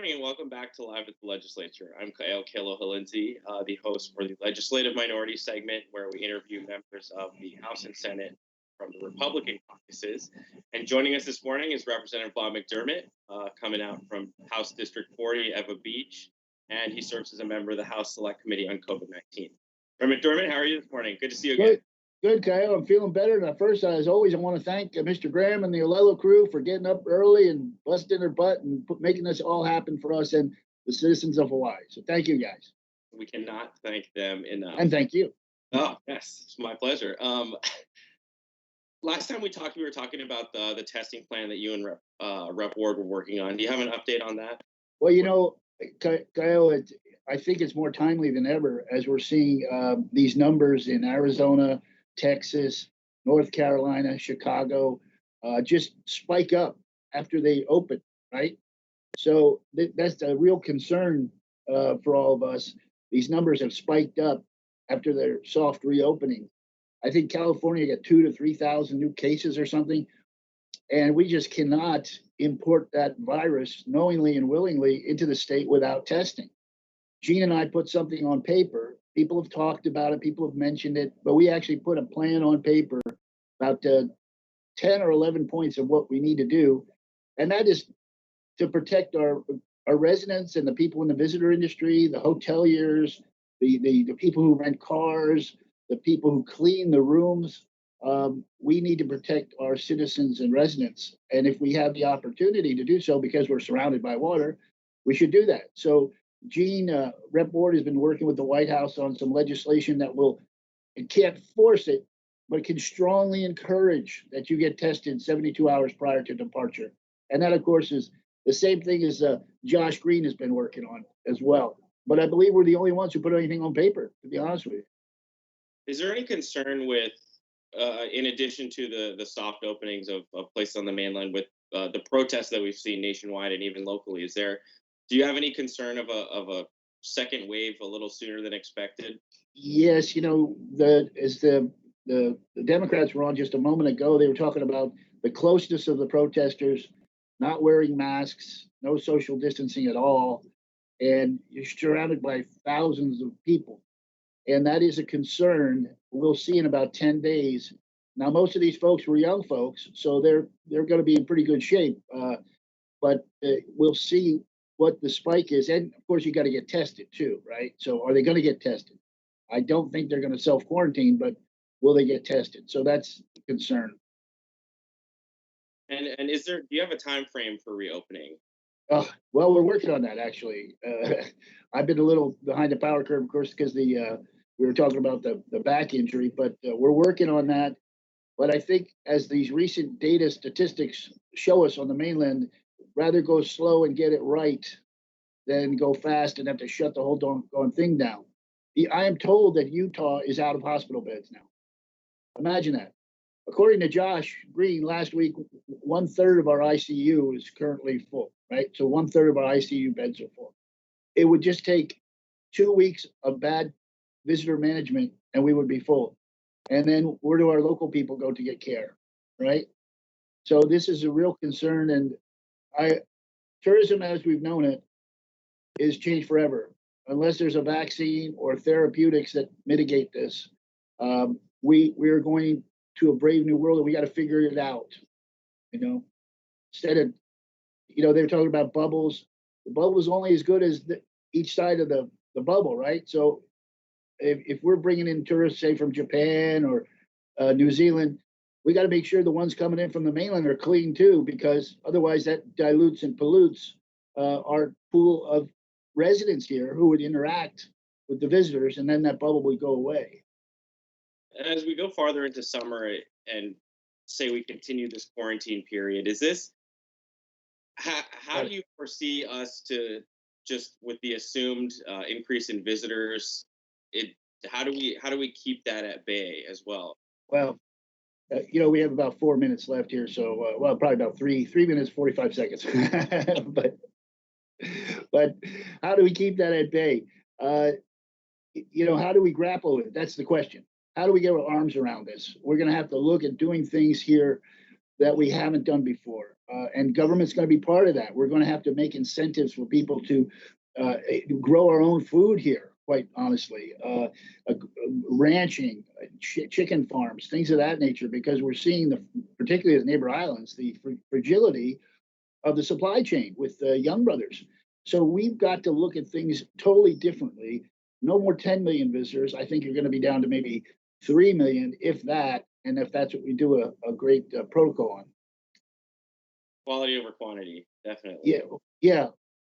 morning and welcome back to Live at the Legislature. I'm Kyle Kelohalinzi, the host for the Legislative Minority segment where we interview members of the House and Senate from the Republican caucuses. And joining us this morning is Representative Bob McDermott, coming out from House District 40, Eva Beach, and he serves as a member of the House Select Committee on COVID-19. McDermott, how are you this morning? Good to see you again. Good, Kyle. I'm feeling better. And first, as always, I want to thank Mr. Graham and the Olelo crew for getting up early and busting their butt and making this all happen for us and the citizens of Hawaii. So thank you, guys. We cannot thank them enough. And thank you. Oh, yes. It's my pleasure. Last time we talked, we were talking about the testing plan that you and Rep Ward were working on. Do you have an update on that? Well, you know, Kyle, I think it's more timely than ever as we're seeing these numbers in Arizona, Texas, North Carolina, Chicago, just spike up after they open, right? So that's a real concern for all of us. These numbers have spiked up after their soft reopening. I think California got 2,000 to 3,000 new cases or something, and we just cannot import that virus knowingly and willingly into the state without testing. Gene and I put something on paper. People have talked about it, people have mentioned it, but we actually put a plan on paper about 10 or 11 points of what we need to do. And that is to protect our residents and the people in the visitor industry, the hoteliers, the people who rent cars, the people who clean the rooms. We need to protect our citizens and residents. And if we have the opportunity to do so because we're surrounded by water, we should do that. So Gene, Rep Ward has been working with the White House on some legislation that it can't force it, but can strongly encourage that you get tested 72 hours prior to departure. And that, of course, is the same thing as Josh Green has been working on as well. But I believe we're the only ones who put anything on paper, to be honest with you. Is there any concern with, in addition to the soft openings of places on the mainland, with the protests that we've seen nationwide and even locally? Do you have any concern of a second wave a little sooner than expected? Yes, you know, as the Democrats were on just a moment ago, they were talking about the closeness of the protesters, not wearing masks, no social distancing at all, and you're surrounded by thousands of people. And that is a concern we'll see in about 10 days. Now, most of these folks were young folks, so they're going to be in pretty good shape. But we'll see what the spike is. And of course, you got to get tested too, right? So are they going to get tested? I don't think they're going to self-quarantine, but will they get tested? So that's a concern. And do you have a time frame for reopening? Well, we're working on that, actually. I've been a little behind the power curve, of course, because we were talking about the back injury, but we're working on that. But I think as these recent data statistics show us on the mainland, rather go slow and get it right than go fast and have to shut the whole darn thing down. I am told that Utah is out of hospital beds now. Imagine that. According to Josh Green, last week, 1/3 of our ICU is currently full, right? So 1/3 of our ICU beds are full. It would just take 2 weeks of bad visitor management and we would be full. And then where do our local people go to get care, right? So this is a real concern, and tourism as we've known it is changed forever. Unless there's a vaccine or therapeutics that mitigate this, we are going to a brave new world, and we got to figure it out. You know, instead of, they're talking about bubbles. The bubble is only as good as each side of the bubble, right? So if we're bringing in tourists, say from Japan or New Zealand, we got to make sure the ones coming in from the mainland are clean too, because otherwise that dilutes and pollutes our pool of residents here who would interact with the visitors, and then that bubble would go away. As we go farther into summer and say we continue this quarantine period, how do you foresee us to, just with the assumed increase in visitors, how do we keep that at bay as well? Well, we have about 4 minutes left here, so probably about 3 minutes 45 seconds. but how do we keep that at bay? How do we grapple with it? That's the question. How do we get our arms around this? We're going to have to look at doing things here that we haven't done before. And government's going to be part of that. We're going to have to make incentives for people to grow our own food here, quite honestly. Ranching, chicken farms, things of that nature, because we're seeing, particularly the neighbor islands, the fragility of the supply chain with young brothers. So we've got to look at things totally differently. No more 10 million visitors. I think you're going to be down to maybe 3 million, if that, and if that's what we do a great protocol on. Quality over quantity, definitely. Yeah.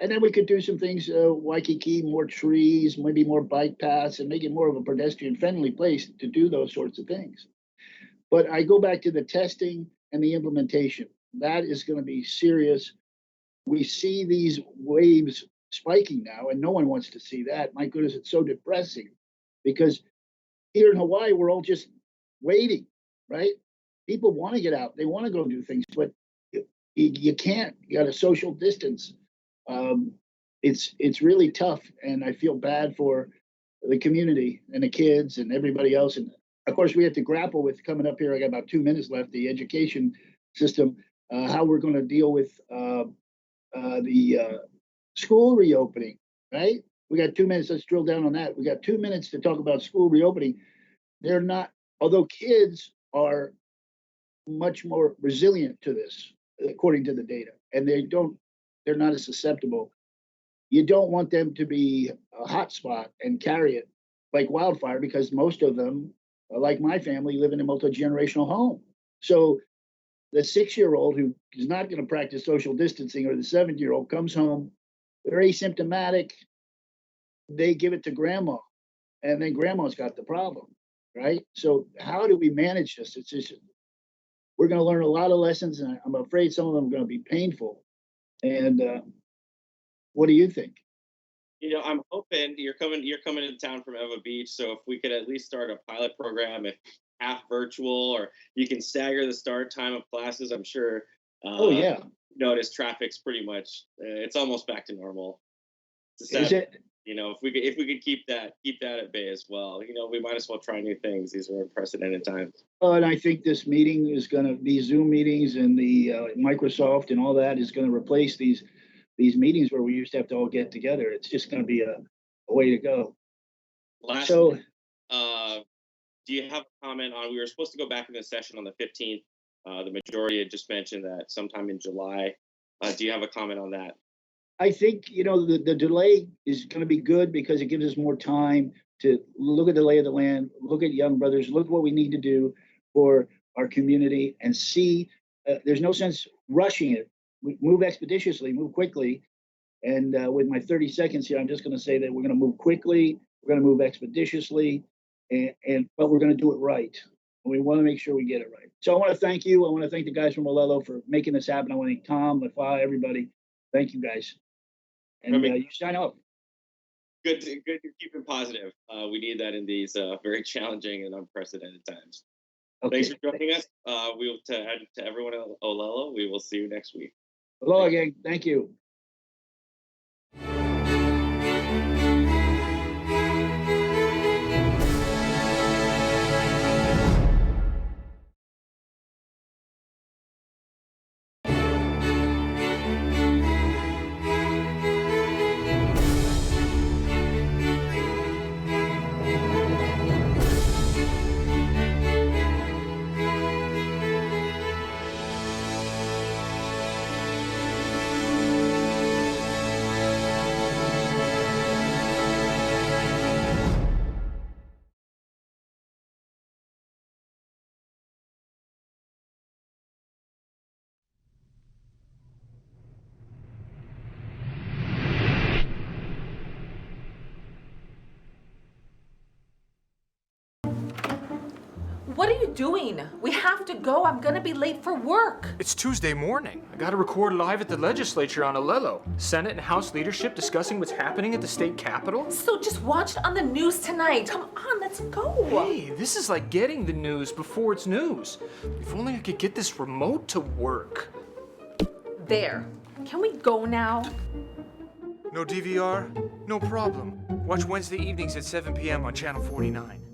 And then we could do some things, Waikiki, more trees, maybe more bike paths, and make it more of a pedestrian-friendly place to do those sorts of things. But I go back to the testing and the implementation. That is going to be serious. We see these waves spiking now, and no one wants to see that. My goodness, it's so depressing because here in Hawaii, we're all just waiting, right? People want to get out. They want to go do things, but you can't. You got to social distance. It's really tough, and I feel bad for the community and the kids and everybody else. And of course, we have to grapple with coming up here. I got about 2 minutes left. The education system, how we're going to deal with the school reopening. Right? We got 2 minutes. Let's drill down on that. We got 2 minutes to talk about school reopening. They're not, although kids are much more resilient to this, according to the data, and they're not as susceptible. You don't want them to be a hot spot and carry it like wildfire, because most of them, like my family, live in a multi-generational home. So the 6-year-old who is not going to practice social distancing, or the 7-year-old comes home, they're asymptomatic, they give it to grandma, and then grandma's got the problem, right? So how do we manage this? It's just, we're going to learn a lot of lessons, and I'm afraid some of them are going to be painful. And what do you think? I'm hoping you're coming into town from Eva Beach, so if we could at least start a pilot program, if half virtual, or you can stagger the start time of classes, I'm sure. Oh yeah. Notice traffic's pretty much it's almost back to normal. Is it? If we could keep that at bay as well, we might as well try new things. These are unprecedented times. And I think this meeting is going to, these Zoom meetings and the Microsoft and all that is going to replace these meetings where we used to have to all get together. It's just going to be a way to go. Lastly, do you have a comment on, we were supposed to go back in the session on the 15th. The majority had just mentioned that sometime in July. Do you have a comment on that? I think, the delay is going to be good because it gives us more time to look at the lay of the land, look at young brothers, look what we need to do for our community, and see. There's no sense rushing it. We move expeditiously, move quickly. And with my 30 seconds here, I'm just going to say that we're going to move quickly, we're going to move expeditiously, but we're going to do it right. And we want to make sure we get it right. So I want to thank you. I want to thank the guys from Olelo for making this happen. I want to thank Tom, Lafa, everybody. Thank you, guys. And you sign off. Good. You're keeping positive. We need that in these very challenging and unprecedented times. Okay. Thanks for joining us. We will to everyone at Olelo. We will see you next week. Aloha, gang. Thank you. What are you doing? We have to go. I'm gonna be late for work. It's Tuesday morning. I gotta record live at the Legislature on Olelo. Senate and House leadership discussing what's happening at the state capitol. So just watch it on the news tonight. Come on, let's go. Hey, this is like getting the news before it's news. If only I could get this remote to work. There. Can we go now? No DVR? No problem. Watch Wednesday evenings at 7 p.m. on Channel 49.